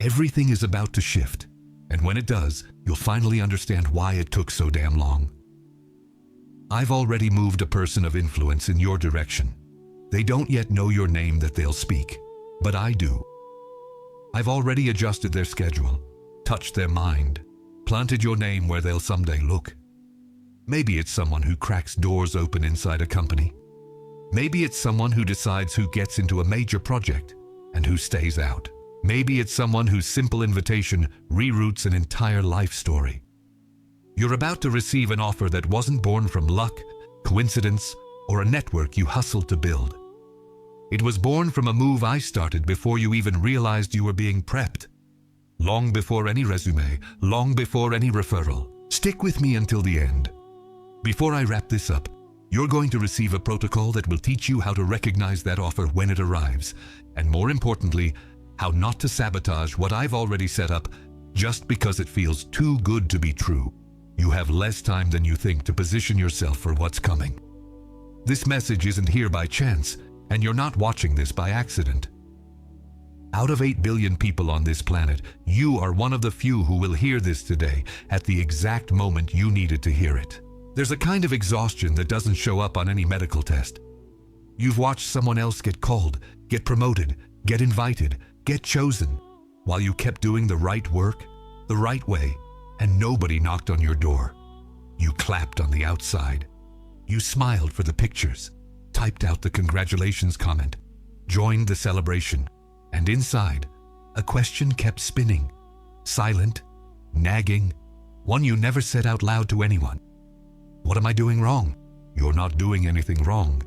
Everything is about to shift, and when it does, you'll finally understand why it took so damn long. I've already moved a person of influence in your direction. They don't yet know your name that they'll speak, but I do. I've already adjusted their schedule, touched their mind, planted your name where they'll someday look. Maybe it's someone who cracks doors open inside a company. Maybe it's someone who decides who gets into a major project and who stays out. Maybe it's someone whose simple invitation reroutes an entire life story. You're about to receive an offer that wasn't born from luck, coincidence, or a network you hustled to build. It was born from a move I started before you even realized you were being prepped. Long before any resume, long before any referral. Stick with me until the end. Before I wrap this up, you're going to receive a protocol that will teach you how to recognize that offer when it arrives, and more importantly, how not to sabotage what I've already set up just because it feels too good to be true. You have less time than you think to position yourself for what's coming. This message isn't here by chance, and you're not watching this by accident. Out of 8 billion people on this planet, you are one of the few who will hear this today at the exact moment you needed to hear it. There's a kind of exhaustion that doesn't show up on any medical test. You've watched someone else get called, get promoted, get invited, get chosen, while you kept doing the right work, the right way, and nobody knocked on your door. You clapped on the outside. You smiled for the pictures, typed out the congratulations comment, joined the celebration, and inside, a question kept spinning, silent, nagging, one you never said out loud to anyone. What am I doing wrong? You're not doing anything wrong.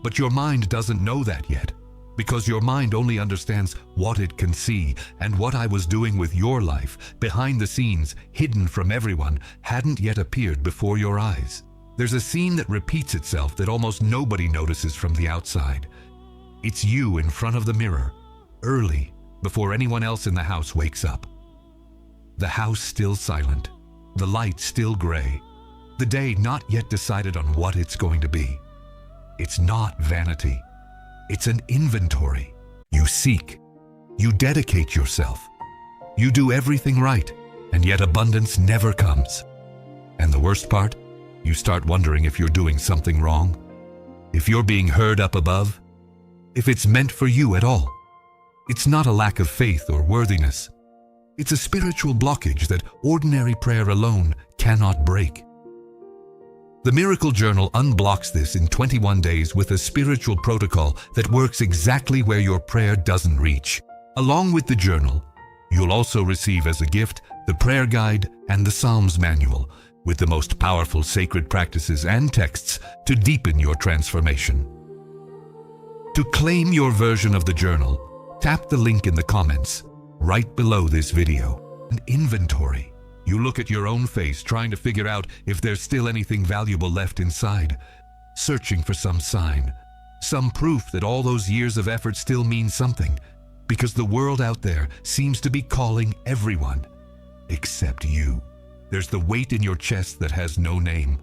But your mind doesn't know that yet, because your mind only understands what it can see, and what I was doing with your life, behind the scenes, hidden from everyone, hadn't yet appeared before your eyes. There's a scene that repeats itself that almost nobody notices from the outside. It's you in front of the mirror, early, before anyone else in the house wakes up. The house still silent, the light still gray, the day not yet decided on what it's going to be. It's not vanity. It's an inventory. You seek. You dedicate yourself. You do everything right, and yet abundance never comes. And the worst part? You start wondering if you're doing something wrong, if you're being heard up above, if it's meant for you at all. It's not a lack of faith or worthiness. It's a spiritual blockage that ordinary prayer alone cannot break. The Miracle Journal unblocks this in 21 days with a spiritual protocol that works exactly where your prayer doesn't reach. Along with the journal, you'll also receive as a gift the prayer guide and the Psalms manual, with the most powerful sacred practices and texts to deepen your transformation. To claim your version of the journal, tap the link in the comments right below this video. An inventory. You look at your own face, trying to figure out if there's still anything valuable left inside, searching for some sign, some proof that all those years of effort still mean something, because the world out there seems to be calling everyone, except you. There's the weight in your chest that has no name.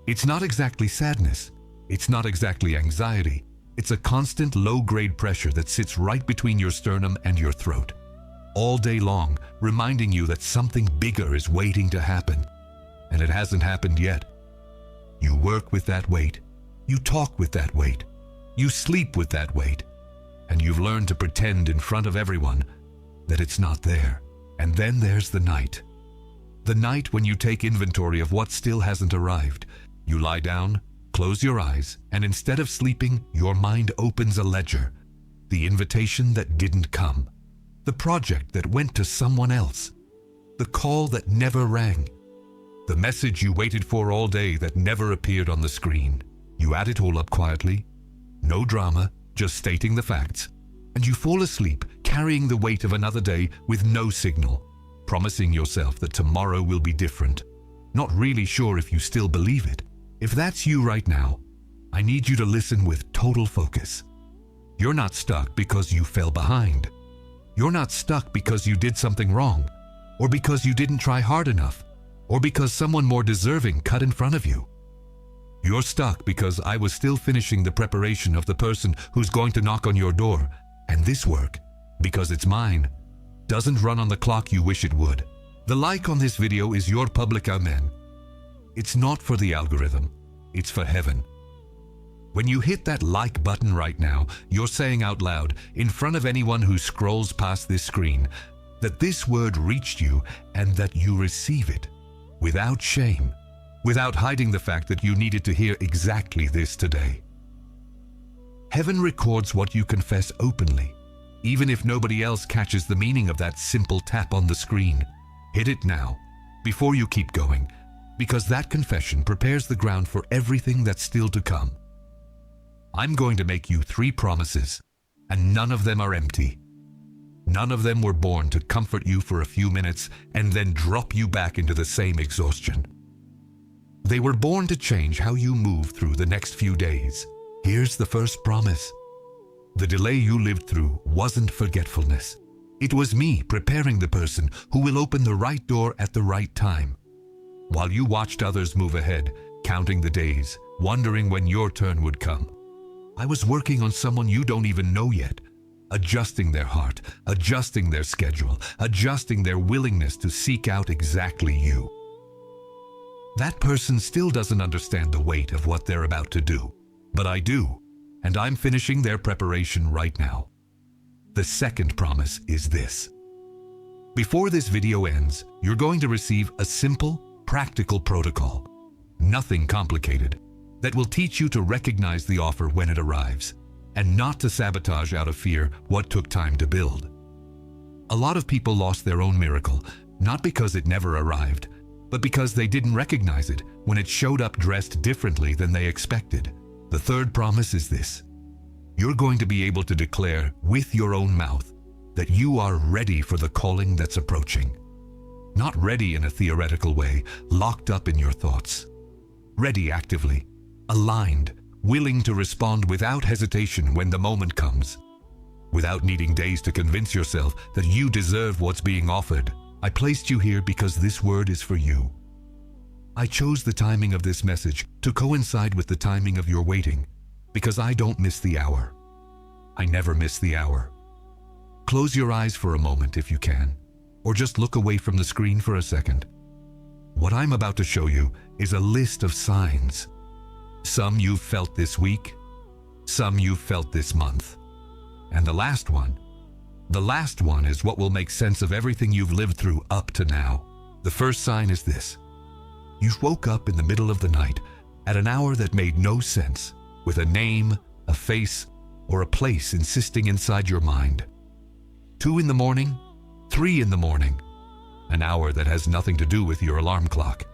It's not exactly sadness. It's not exactly anxiety. It's a constant low-grade pressure that sits right between your sternum and your throat, all day long, reminding you that something bigger is waiting to happen, and it hasn't happened yet. You work with that weight. You talk with that weight. You sleep with that weight, and you've learned to pretend in front of everyone that it's not there. And then there's the night. The night when you take inventory of what still hasn't arrived. You lie down, close your eyes, and instead of sleeping, your mind opens a ledger. The invitation that didn't come. The project that went to someone else. The call that never rang. The message you waited for all day that never appeared on the screen. You add it all up quietly. No drama, just stating the facts. And you fall asleep, carrying the weight of another day with no signal, promising yourself that tomorrow will be different. Not really sure if you still believe it. If that's you right now, I need you to listen with total focus. You're not stuck because you fell behind. You're not stuck because you did something wrong, or because you didn't try hard enough, or because someone more deserving cut in front of you. You're stuck because I was still finishing the preparation of the person who's going to knock on your door, and this work, because it's mine, doesn't run on the clock you wish it would. The like on this video is your public amen. It's not for the algorithm, it's for heaven. When you hit that like button right now, you're saying out loud, in front of anyone who scrolls past this screen, that this word reached you and that you receive it without shame, without hiding the fact that you needed to hear exactly this today. Heaven records what you confess openly, even if nobody else catches the meaning of that simple tap on the screen. Hit it now, before you keep going, because that confession prepares the ground for everything that's still to come. I'm going to make you 3 promises, and none of them are empty. None of them were born to comfort you for a few minutes and then drop you back into the same exhaustion. They were born to change how you move through the next few days. Here's the first promise. The delay you lived through wasn't forgetfulness. It was me preparing the person who will open the right door at the right time. While you watched others move ahead, counting the days, wondering when your turn would come, I was working on someone you don't even know yet, adjusting their heart, adjusting their schedule, adjusting their willingness to seek out exactly you. That person still doesn't understand the weight of what they're about to do, but I do, and I'm finishing their preparation right now. The second promise is this. Before this video ends, you're going to receive a simple, practical protocol, nothing complicated, that will teach you to recognize the offer when it arrives, and not to sabotage out of fear what took time to build. A lot of people lost their own miracle, not because it never arrived, but because they didn't recognize it when it showed up dressed differently than they expected. The third promise is this. You're going to be able to declare with your own mouth that you are ready for the calling that's approaching. Not ready in a theoretical way, locked up in your thoughts. Ready actively, aligned, willing to respond without hesitation when the moment comes. Without needing days to convince yourself that you deserve what's being offered, I placed you here because this word is for you. I chose the timing of this message to coincide with the timing of your waiting, because I don't miss the hour. I never miss the hour. Close your eyes for a moment if you can, or just look away from the screen for a second. What I'm about to show you is a list of signs. Some you've felt this week, some you've felt this month. And the last one is what will make sense of everything you've lived through up to now. The first sign is this. You woke up in the middle of the night at an hour that made no sense, with a name, a face, or a place insisting inside your mind. 2 in the morning, 3 in the morning, an hour that has nothing to do with your alarm clock.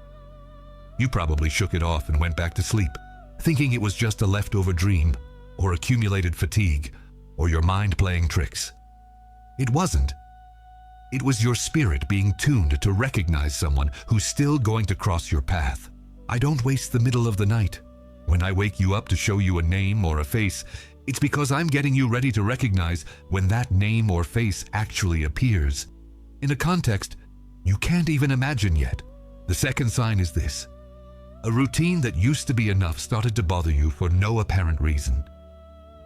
You probably shook it off and went back to sleep, thinking it was just a leftover dream, or accumulated fatigue, or your mind playing tricks. It wasn't. It was your spirit being tuned to recognize someone who's still going to cross your path. I don't waste the middle of the night. When I wake you up to show you a name or a face, it's because I'm getting you ready to recognize when that name or face actually appears, in a context you can't even imagine yet. The second sign is this. A routine that used to be enough started to bother you for no apparent reason.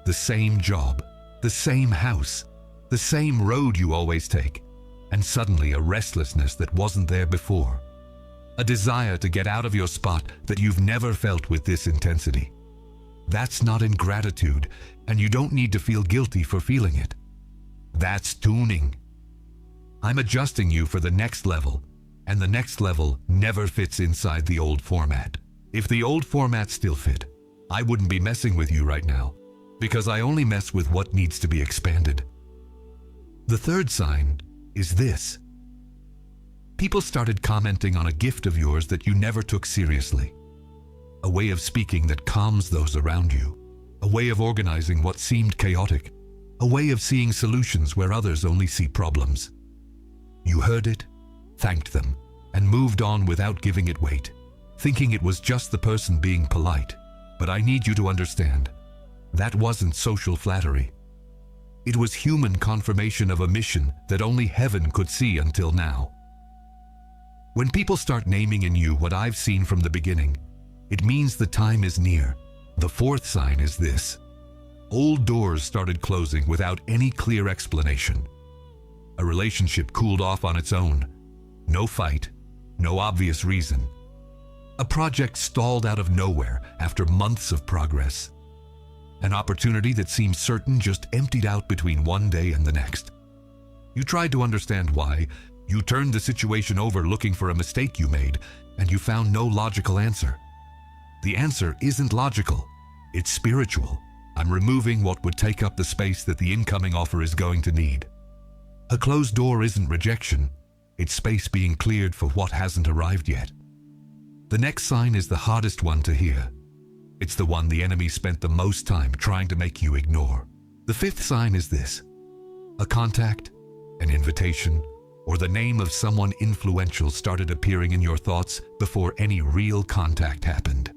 The same job, the same house, the same road you always take, and suddenly a restlessness that wasn't there before. A desire to get out of your spot that you've never felt with this intensity. That's not ingratitude, and you don't need to feel guilty for feeling it. That's tuning. I'm adjusting you for the next level, and the next level never fits inside the old format. If the old format still fit, I wouldn't be messing with you right now, because I only mess with what needs to be expanded. The third sign is this. People started commenting on a gift of yours that you never took seriously. A way of speaking that calms those around you. A way of organizing what seemed chaotic. A way of seeing solutions where others only see problems. You heard it, thanked them, and moved on without giving it weight, thinking it was just the person being polite. But I need you to understand, that wasn't social flattery. It was human confirmation of a mission that only heaven could see until now. When people start naming in you what I've seen from the beginning, it means the time is near. The fourth sign is this. Old doors started closing without any clear explanation. A relationship cooled off on its own. No fight, no obvious reason. A project stalled out of nowhere after months of progress. An opportunity that seemed certain just emptied out between one day and the next. You tried to understand why. You turned the situation over looking for a mistake you made, and you found no logical answer. The answer isn't logical. It's spiritual. I'm removing what would take up the space that the incoming offer is going to need. A closed door isn't rejection. It's space being cleared for what hasn't arrived yet. The next sign is the hardest one to hear. It's the one the enemy spent the most time trying to make you ignore. The fifth sign is this: a contact, an invitation, or the name of someone influential started appearing in your thoughts before any real contact happened.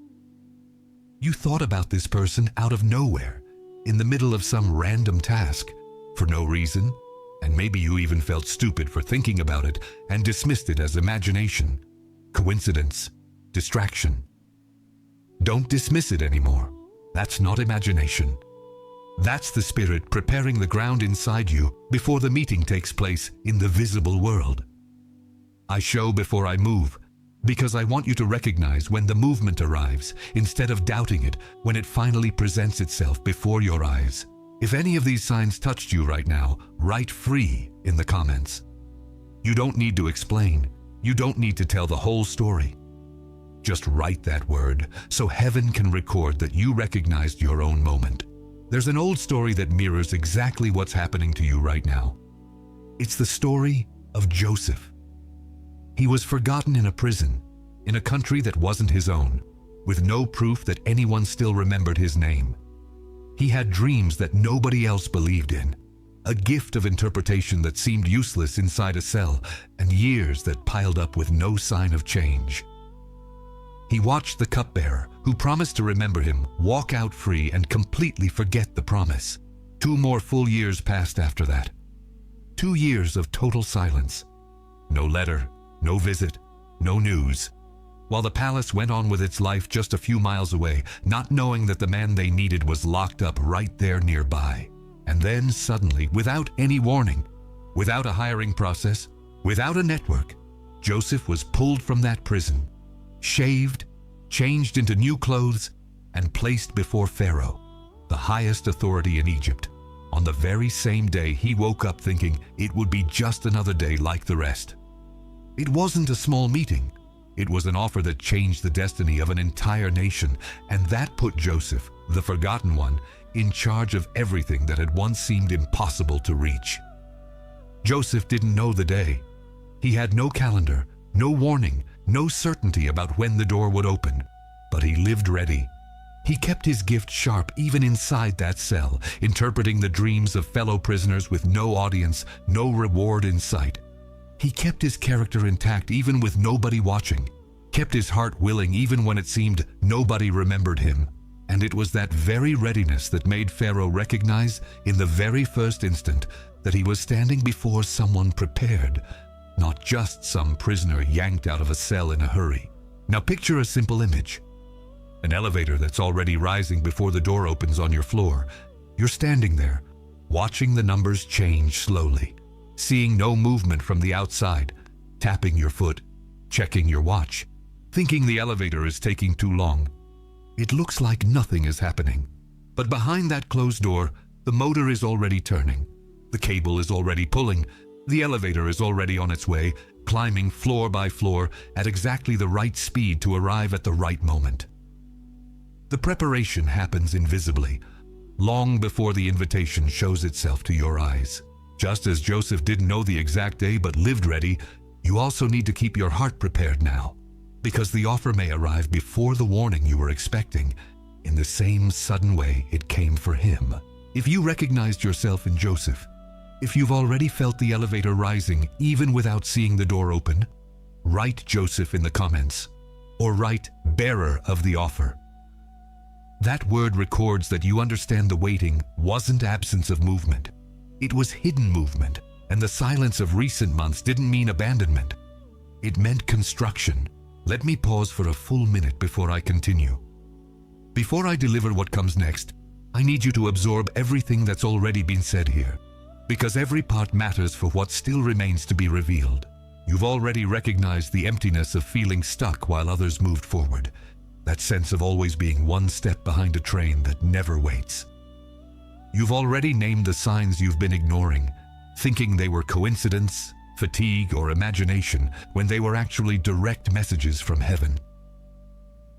You thought about this person out of nowhere, in the middle of some random task, for no reason, and maybe you even felt stupid for thinking about it and dismissed it as imagination, coincidence, distraction. Don't dismiss it anymore. That's not imagination. That's the Spirit preparing the ground inside you before the meeting takes place in the visible world. I show before I move, because I want you to recognize when the movement arrives, instead of doubting it when it finally presents itself before your eyes. If any of these signs touched you right now, write "free" in the comments. You don't need to explain. You don't need to tell the whole story. Just write that word so heaven can record that you recognized your own moment. There's an old story that mirrors exactly what's happening to you right now. It's the story of Joseph. He was forgotten in a prison, in a country that wasn't his own, with no proof that anyone still remembered his name. He had dreams that nobody else believed in, a gift of interpretation that seemed useless inside a cell, and years that piled up with no sign of change. He watched the cupbearer, who promised to remember him, walk out free and completely forget the promise. 2 more full years passed after that. 2 years of total silence. No letter, no visit, no news. While the palace went on with its life just a few miles away, not knowing that the man they needed was locked up right there nearby. And then suddenly, without any warning, without a hiring process, without a network, Joseph was pulled from that prison, shaved, changed into new clothes, and placed before Pharaoh, the highest authority in Egypt. On the very same day, he woke up thinking it would be just another day like the rest. It wasn't a small meeting. It was an offer that changed the destiny of an entire nation, and that put Joseph, the forgotten one, in charge of everything that had once seemed impossible to reach. Joseph didn't know the day. He had no calendar, no warning, no certainty about when the door would open, but he lived ready. He kept his gift sharp even inside that cell, interpreting the dreams of fellow prisoners with no audience, no reward in sight. He kept his character intact even with nobody watching, kept his heart willing even when it seemed nobody remembered him. And it was that very readiness that made Pharaoh recognize in the very first instant that he was standing before someone prepared, not just some prisoner yanked out of a cell in a hurry. Now picture a simple image. An elevator that's already rising before the door opens on your floor. You're standing there, watching the numbers change slowly, seeing no movement from the outside, tapping your foot, checking your watch, thinking the elevator is taking too long. It looks like nothing is happening. But behind that closed door, the motor is already turning. The cable is already pulling. The elevator is already on its way, climbing floor by floor at exactly the right speed to arrive at the right moment. The preparation happens invisibly, long before the invitation shows itself to your eyes. Just as Joseph didn't know the exact day but lived ready, you also need to keep your heart prepared now, because the offer may arrive before the warning you were expecting, in the same sudden way it came for him. If you recognized yourself in Joseph, if you've already felt the elevator rising even without seeing the door open, write Joseph in the comments, or write bearer of the offer. That word records that you understand the waiting wasn't absence of movement. It was hidden movement, and the silence of recent months didn't mean abandonment. It meant construction. Let me pause for a full minute before I continue. Before I deliver what comes next, I need you to absorb everything that's already been said here. Because every part matters for what still remains to be revealed. You've already recognized the emptiness of feeling stuck while others moved forward. That sense of always being one step behind a train that never waits. You've already named the signs you've been ignoring, thinking they were coincidence, fatigue, or imagination, when they were actually direct messages from heaven.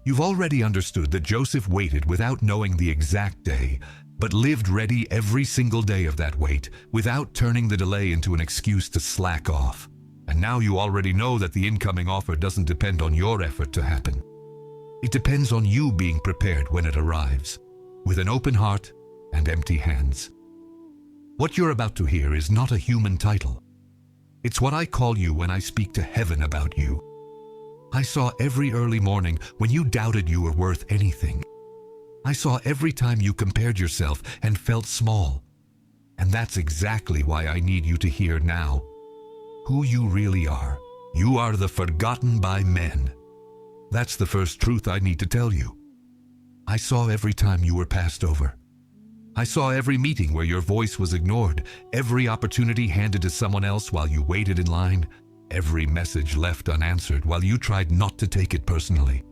You've already understood that Joseph waited without knowing the exact day, but lived ready every single day of that wait without turning the delay into an excuse to slack off. And now you already know that the incoming offer doesn't depend on your effort to happen. It depends on you being prepared when it arrives, with an open heart and empty hands. What you're about to hear is not a human title. It's what I call you when I speak to heaven about you. I saw every early morning when you doubted you were worth anything. I saw every time you compared yourself and felt small. And that's exactly why I need you to hear now who you really are. You are the forgotten by men. That's the first truth I need to tell you. I saw every time you were passed over. I saw every meeting where your voice was ignored, every opportunity handed to someone else while you waited in line, every message left unanswered while you tried not to take it personally.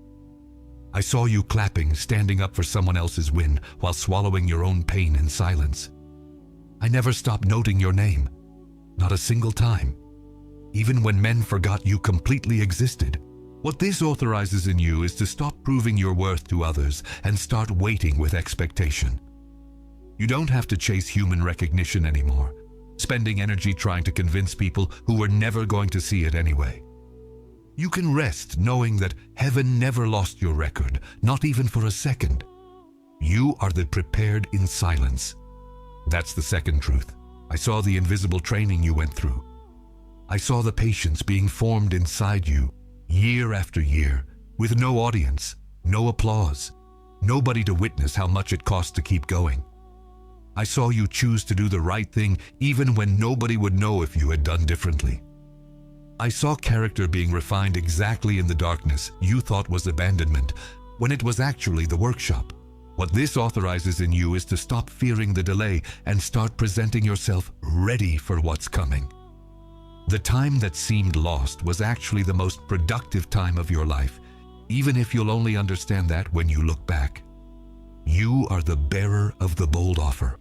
I saw you clapping, standing up for someone else's win while swallowing your own pain in silence. I never stopped noting your name, not a single time, even when men forgot you completely existed. What this authorizes in you is to stop proving your worth to others and start waiting with expectation. You don't have to chase human recognition anymore, spending energy trying to convince people who were never going to see it anyway. You can rest knowing that heaven never lost your record, not even for a second. You are the prepared in silence. That's the second truth. I saw the invisible training you went through. I saw the patience being formed inside you, year after year, with no audience, no applause, nobody to witness how much it cost to keep going. I saw you choose to do the right thing even when nobody would know if you had done differently. I saw character being refined exactly in the darkness you thought was abandonment, when it was actually the workshop. What this authorizes in you is to stop fearing the delay and start presenting yourself ready for what's coming. The time that seemed lost was actually the most productive time of your life, even if you'll only understand that when you look back. You are the bearer of the bold offer.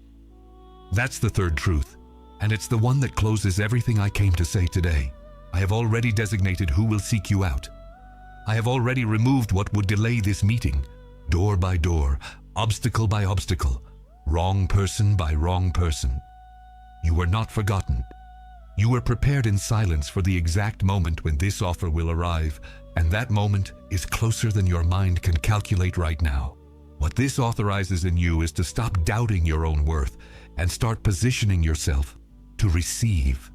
That's the third truth, and it's the one that closes everything I came to say today. I have already designated who will seek you out. I have already removed what would delay this meeting, door by door, obstacle by obstacle, wrong person by wrong person. You were not forgotten. You were prepared in silence for the exact moment when this offer will arrive, and that moment is closer than your mind can calculate right now. What this authorizes in you is to stop doubting your own worth and start positioning yourself to receive.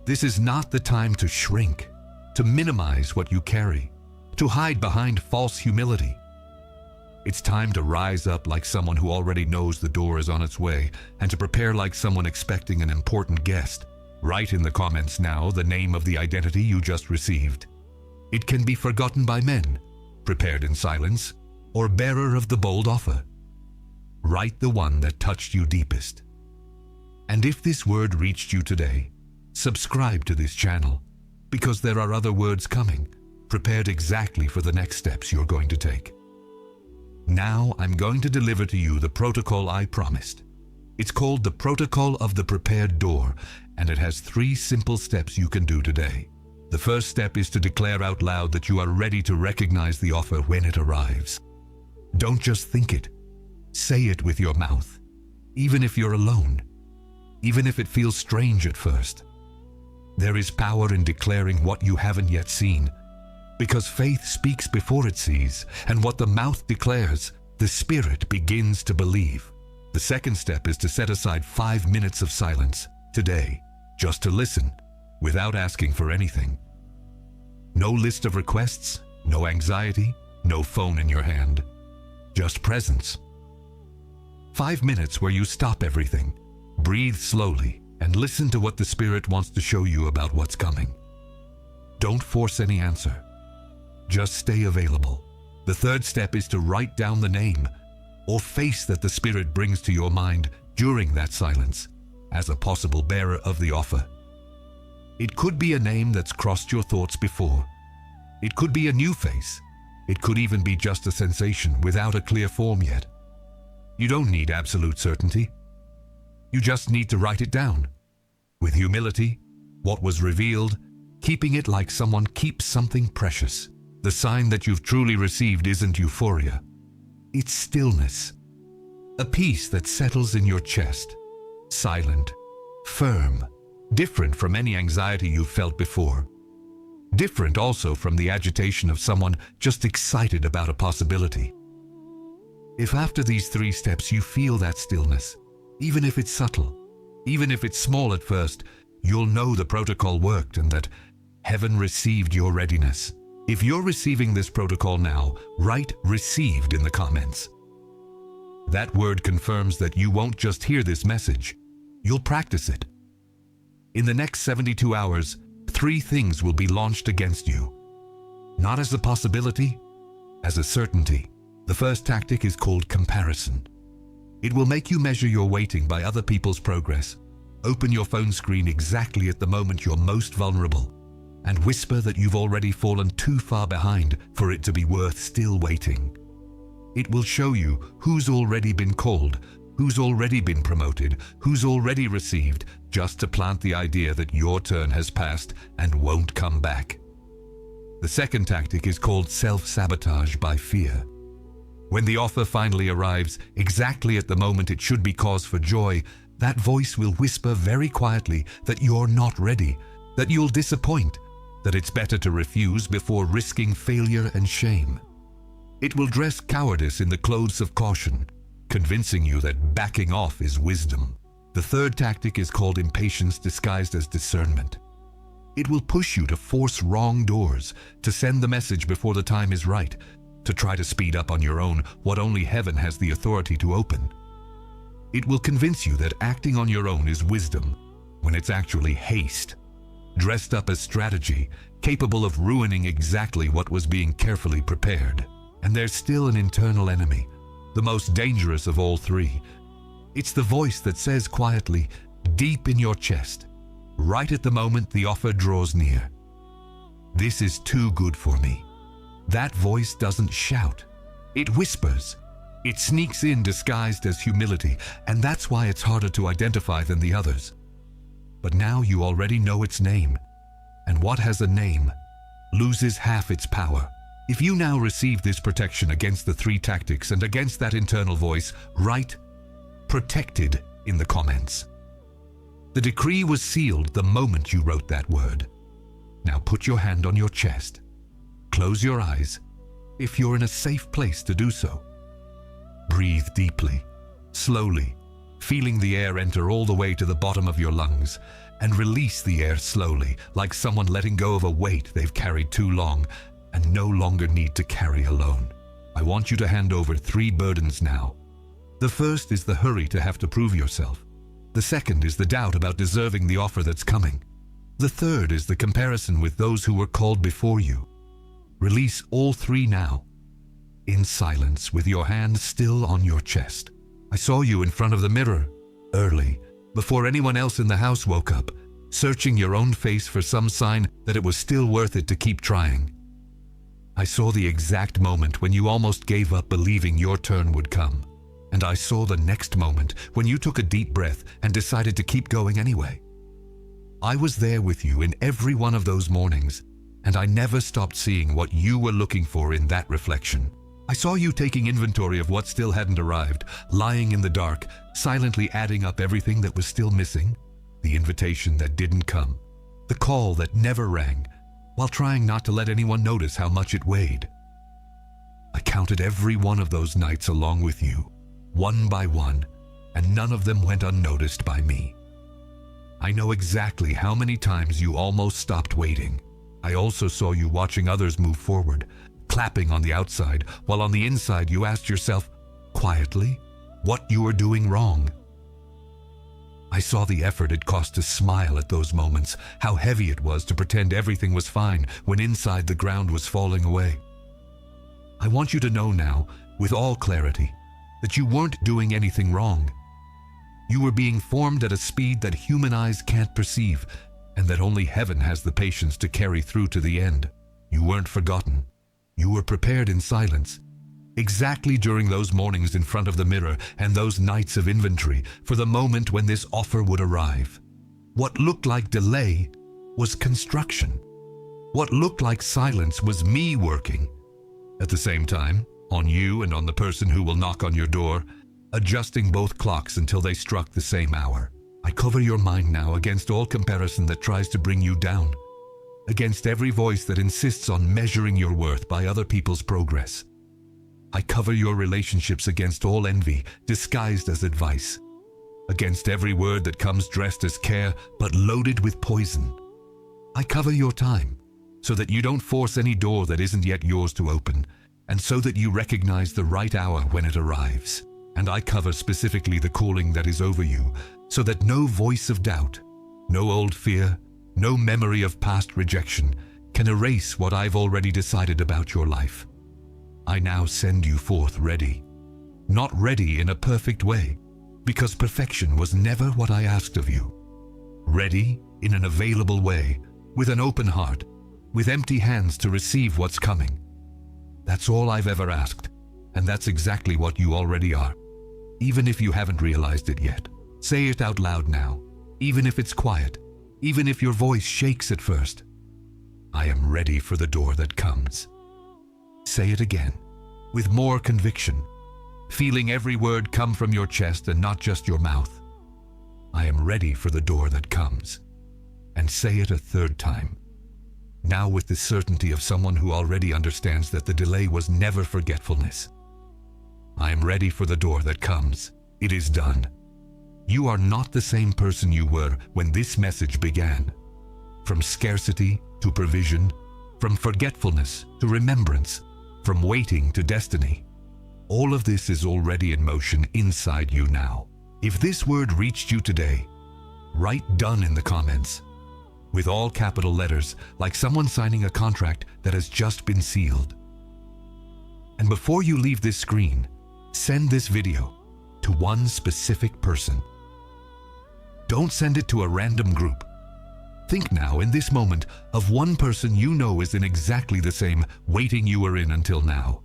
This is not the time to shrink, to minimize what you carry, to hide behind false humility. It's time to rise up like someone who already knows the door is on its way and to prepare like someone expecting an important guest. Write in the comments now the name of the identity you just received. It can be forgotten by men, prepared in silence, or bearer of the bold offer. Write the one that touched you deepest. And if this word reached you today, subscribe to this channel, because there are other words coming, prepared exactly for the next steps you're going to take. Now I'm going to deliver to you the protocol I promised. It's called the Protocol of the Prepared Door, and it has 3 simple steps you can do today. The first step is to declare out loud that you are ready to recognize the offer when it arrives. Don't just think it. Say it with your mouth, even if you're alone, even if it feels strange at first. There is power in declaring what you haven't yet seen, because faith speaks before it sees, and what the mouth declares, the spirit begins to believe. The second step is to set aside 5 minutes of silence today, just to listen, without asking for anything. No list of requests, no anxiety, no phone in your hand, just presence. 5 minutes where you stop everything, breathe slowly, and listen to what the Spirit wants to show you about what's coming. Don't force any answer. Just stay available. The third step is to write down the name or face that the Spirit brings to your mind during that silence, as a possible bearer of the offer. It could be a name that's crossed your thoughts before. It could be a new face. It could even be just a sensation without a clear form yet. You don't need absolute certainty. You just need to write it down. With humility, what was revealed, keeping it like someone keeps something precious. The sign that you've truly received isn't euphoria. It's stillness. A peace that settles in your chest. Silent, firm, different from any anxiety you've felt before. Different also from the agitation of someone just excited about a possibility. If after these 3 steps you feel that stillness, even if it's subtle, even if it's small at first, you'll know the protocol worked and that heaven received your readiness. If you're receiving this protocol now, write "received" in the comments. That word confirms that you won't just hear this message, you'll practice it. In the next 72 hours, 3 things will be launched against you. Not as a possibility, as a certainty. The first tactic is called comparison. It will make you measure your waiting by other people's progress. Open your phone screen exactly at the moment you're most vulnerable and whisper that you've already fallen too far behind for it to be worth still waiting. It will show you who's already been called, who's already been promoted, who's already received, just to plant the idea that your turn has passed and won't come back. The second tactic is called self-sabotage by fear. When the offer finally arrives, exactly at the moment it should be cause for joy, that voice will whisper very quietly that you're not ready, that you'll disappoint, that it's better to refuse before risking failure and shame. It will dress cowardice in the clothes of caution, convincing you that backing off is wisdom. The third tactic is called impatience disguised as discernment. It will push you to force wrong doors, to send the message before the time is right, to try to speed up on your own what only heaven has the authority to open. It will convince you that acting on your own is wisdom, when it's actually haste, dressed up as strategy, capable of ruining exactly what was being carefully prepared. And there's still an internal enemy, the most dangerous of all 3. It's the voice that says quietly, deep in your chest, right at the moment the offer draws near, "This is too good for me." That voice doesn't shout. It whispers. It sneaks in disguised as humility, and that's why it's harder to identify than the others. But now you already know its name, and what has a name loses half its power. If you now receive this protection against the 3 tactics and against that internal voice, write "protected" in the comments. The decree was sealed the moment you wrote that word. Now put your hand on your chest. Close your eyes, if you're in a safe place to do so. Breathe deeply, slowly, feeling the air enter all the way to the bottom of your lungs, and release the air slowly, like someone letting go of a weight they've carried too long and no longer need to carry alone. I want you to hand over 3 burdens now. The first is the hurry to have to prove yourself. The second is the doubt about deserving the offer that's coming. The third is the comparison with those who were called before you. Release all 3 now, in silence, with your hand still on your chest. I saw you in front of the mirror, early, before anyone else in the house woke up, searching your own face for some sign that it was still worth it to keep trying. I saw the exact moment when you almost gave up believing your turn would come. And I saw the next moment when you took a deep breath and decided to keep going anyway. I was there with you in every one of those mornings, and I never stopped seeing what you were looking for in that reflection. I saw you taking inventory of what still hadn't arrived, lying in the dark, silently adding up everything that was still missing, the invitation that didn't come, the call that never rang, while trying not to let anyone notice how much it weighed. I counted every one of those nights along with you, one by one, and none of them went unnoticed by me. I know exactly how many times you almost stopped waiting. I also saw you watching others move forward, clapping on the outside, while on the inside you asked yourself, quietly, what you were doing wrong. I saw the effort it cost to smile at those moments, how heavy it was to pretend everything was fine when inside the ground was falling away. I want you to know now, with all clarity, that you weren't doing anything wrong. You were being formed at a speed that human eyes can't perceive, and that only heaven has the patience to carry through to the end. You weren't forgotten. You were prepared in silence, exactly during those mornings in front of the mirror and those nights of inventory for the moment when this offer would arrive. What looked like delay was construction. What looked like silence was me working. At the same time, on you and on the person who will knock on your door, adjusting both clocks until they struck the same hour. I cover your mind now against all comparison that tries to bring you down, against every voice that insists on measuring your worth by other people's progress. I cover your relationships against all envy disguised as advice, against every word that comes dressed as care but loaded with poison. I cover your time so that you don't force any door that isn't yet yours to open, and so that you recognize the right hour when it arrives. And I cover specifically the calling that is over you, so that no voice of doubt, no old fear, no memory of past rejection can erase what I've already decided about your life. I now send you forth ready. Not ready in a perfect way, because perfection was never what I asked of you. Ready in an available way, with an open heart, with empty hands to receive what's coming. That's all I've ever asked, and that's exactly what you already are. Even if you haven't realized it yet, say it out loud now, even if it's quiet, even if your voice shakes at first. I am ready for the door that comes. Say it again, with more conviction, feeling every word come from your chest and not just your mouth. I am ready for the door that comes. And say it a third time, now with the certainty of someone who already understands that the delay was never forgetfulness. I am ready for the door that comes. It is done. You are not the same person you were when this message began. From scarcity to provision, from forgetfulness to remembrance, from waiting to destiny. All of this is already in motion inside you now. If this word reached you today, write "done" in the comments, with all capital letters, like someone signing a contract that has just been sealed. And before you leave this screen, send this video to one specific person. Don't send it to a random group. Think now, in this moment, of one person you know is in exactly the same waiting you were in until now.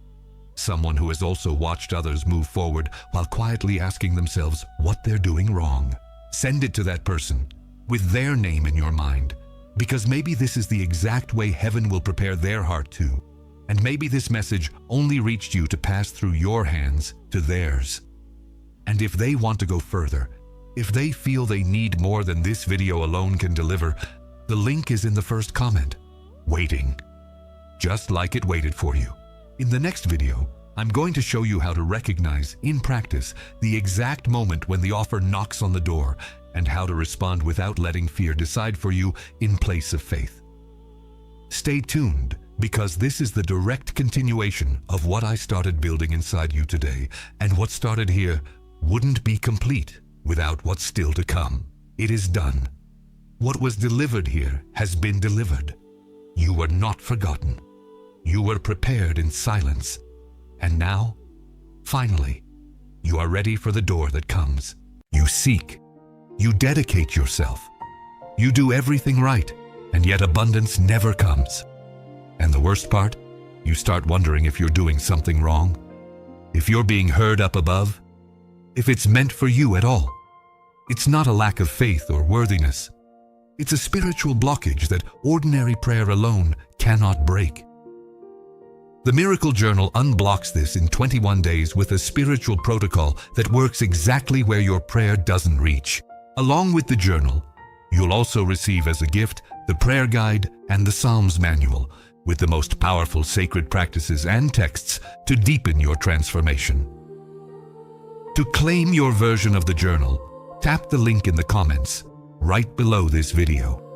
Someone who has also watched others move forward while quietly asking themselves what they're doing wrong. Send it to that person, with their name in your mind, because maybe this is the exact way heaven will prepare their heart too. And maybe this message only reached you to pass through your hands to theirs. And if they want to go further, if they feel they need more than this video alone can deliver, the link is in the first comment, waiting, just like it waited for you. In the next video, I'm going to show you how to recognize, in practice, the exact moment when the offer knocks on the door, and how to respond without letting fear decide for you in place of faith. Stay tuned, because this is the direct continuation of what I started building inside you today, and what started here wouldn't be complete without what's still to come. It is done. What was delivered here has been delivered. You were not forgotten. You were prepared in silence. And now, finally, you are ready for the door that comes. You seek. You dedicate yourself. You do everything right, and yet abundance never comes. And the worst part, you start wondering if you're doing something wrong, if you're being heard up above, if it's meant for you at all. It's not a lack of faith or worthiness. It's a spiritual blockage that ordinary prayer alone cannot break. The Miracle Journal unblocks this in 21 days with a spiritual protocol that works exactly where your prayer doesn't reach. Along with the journal, you'll also receive as a gift the prayer guide and the Psalms manual, with the most powerful sacred practices and texts to deepen your transformation. To claim your version of the journal, tap the link in the comments right below this video.